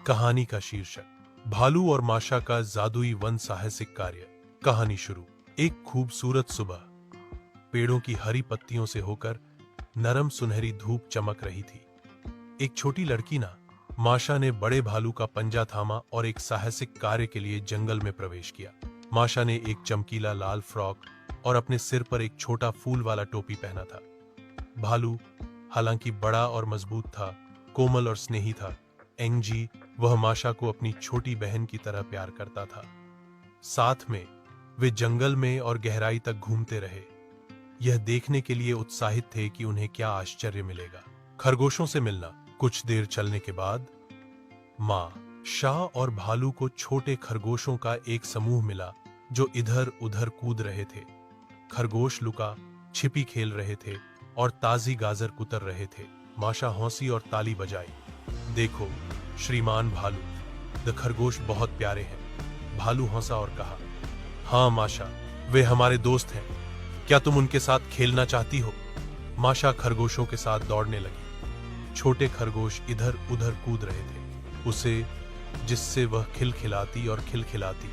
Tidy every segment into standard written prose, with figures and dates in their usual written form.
कहानी का शीर्षक भालू और माशा का जादुई वन साहसिक कार्य। कहानी शुरू। एक खूबसूरत सुबह, पेड़ों की हरी पत्तियों से होकर नरम सुनहरी धूप चमक रही थी। एक छोटी लड़की माशा ने बड़े भालू का पंजा थामा और एक साहसिक कार्य के लिए जंगल में प्रवेश किया। माशा ने एक चमकीला लाल फ्रॉक और अपने सिर पर एक छोटा फूल वाला टोपी पहना था। भालू हालांकि बड़ा और मजबूत था, कोमल और स्नेही था। एंजी वह माशा को अपनी छोटी बहन की तरह प्यार करता था। साथ में वे जंगल में और गहराई तक घूमते रहे, यह देखने के लिए उत्साहित थे कि उन्हें क्या आश्चर्य मिलेगा। खरगोशों से मिलना। कुछ देर चलने के बाद माशा और भालू को छोटे खरगोशों का एक समूह मिला जो इधर उधर कूद रहे थे। खरगोश लुका छिपी खेल रहे थे और ताजी गाजर कुतर रहे थे। माशा हंसी और ताली बजाई। देखो श्रीमान भालू, द खरगोश बहुत प्यारे हैं। भालू हंसा और कहा, हाँ माशा, वे हमारे दोस्त हैं। क्या तुम उनके साथ खेलना चाहती हो? माशा खरगोशों के साथ दौड़ने लगी। छोटे खरगोश इधर उधर कूद रहे थे उसे, जिससे वह खिलखिलाती और खिलखिलाती।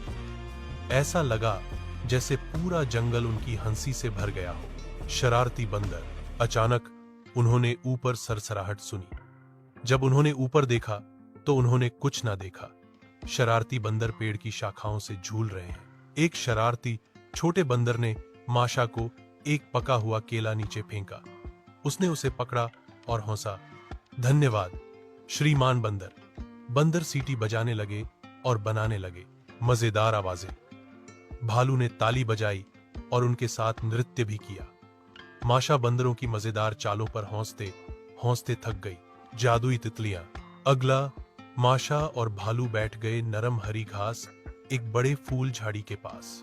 ऐसा लगा जैसे पूरा जंगल उनकी हंसी से भर गया हो। शरारती बंदर। अचानक उन्होंने ऊपर सरसराहट सुनी। जब उन्होंने ऊपर देखा तो उन्होंने कुछ ना देखा। शरारती बंदर पेड़ की शाखाओं से झूल रहे हैं। एक शरारती छोटे बंदर ने माशा को एक पका हुआ केला नीचे फेंका। उसने उसे पकड़ा और हंसा, धन्यवाद श्रीमान बंदर। बंदर सीटी बजाने लगे और बनाने लगे मजेदार आवाजें। भालू ने ताली बजाई और उनके साथ नृत्य भी किया। माशा बंदरों की मजेदार चालों पर हौंसते हौंसते थक गई। जादुई तितलियां। अगला, माशा और भालू बैठ गए नरम हरी घास एक बड़े फूल झाड़ी के पास।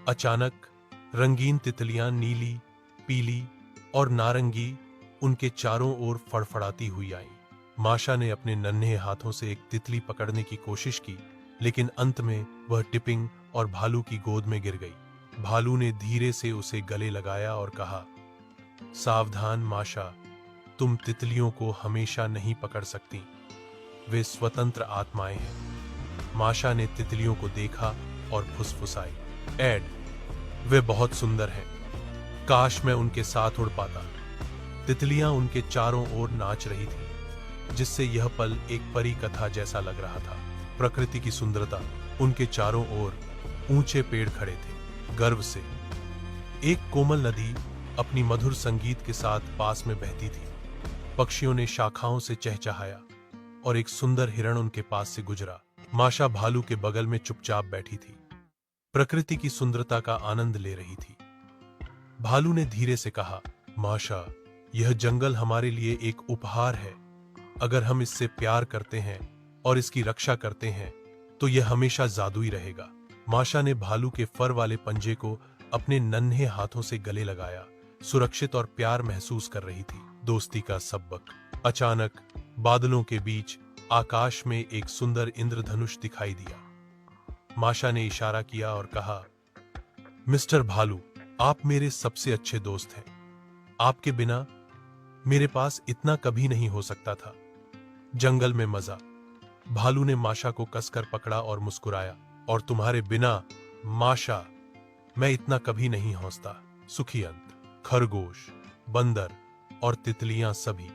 अचानक रंगीन तितलियां नीली, पीली और नारंगी उनके चारों ओर फड़फड़ाती हुई आईं। माशा ने अपने नन्हे हाथों से एक तितली पकड़ने की कोशिश की, लेकिन अंत में वह टिपिंग और भालू की गोद में गिर गई। भालू ने धीरे से उसे गले लगाया और कहा, सावधान माशा, तुम तितलियों को हमेशा नहीं पकड़ सकती, वे स्वतंत्र आत्माएं हैं। माशा ने तितलियों को देखा और फुसफुसाई, एड, वे बहुत सुंदर हैं, काश मैं उनके साथ उड़ पाता। तितलियां उनके चारों ओर नाच रही थीं, जिससे यह पल एक परी कथा जैसा लग रहा था। प्रकृति की सुंदरता। उनके चारों ओर ऊंचे पेड़ खड़े थे, गर्व से। एक कोमल नदी अपनी मधुर संगीत के साथ पास में बहती थी। पक्षियों ने शाखाओं से चहचहाया और एक सुंदर हिरण उनके पास से गुजरा। माशा भालू के बगल में चुपचाप बैठी थी, प्रकृति की सुंदरता का आनंद ले रही थी। भालू ने धीरे से कहा, माशा, यह जंगल हमारे लिए एक उपहार है। अगर हम इससे प्यार करते हैं और इसकी रक्षा करते हैं तो यह हमेशा जादुई रहेगा। माशा ने भालू के फर वाले पंजे को अपने नन्हे हाथों से गले लगाया, सुरक्षित और प्यार महसूस कर रही थी। दोस्ती का सबक। अचानक बादलों के बीच आकाश में एक सुंदर इंद्रधनुष दिखाई दिया। माशा ने इशारा किया और कहा, मिस्टर भालू, आप मेरे सबसे अच्छे दोस्त हैं। आपके बिना मेरे पास इतना कभी नहीं हो सकता था। जंगल में मजा। भालू ने माशा को कसकर पकड़ा और मुस्कुराया, और तुम्हारे बिना माशा, मैं इतना कभी नहीं हंसता। सुखी अंत। खरगोश, बंदर और तितलियां सभी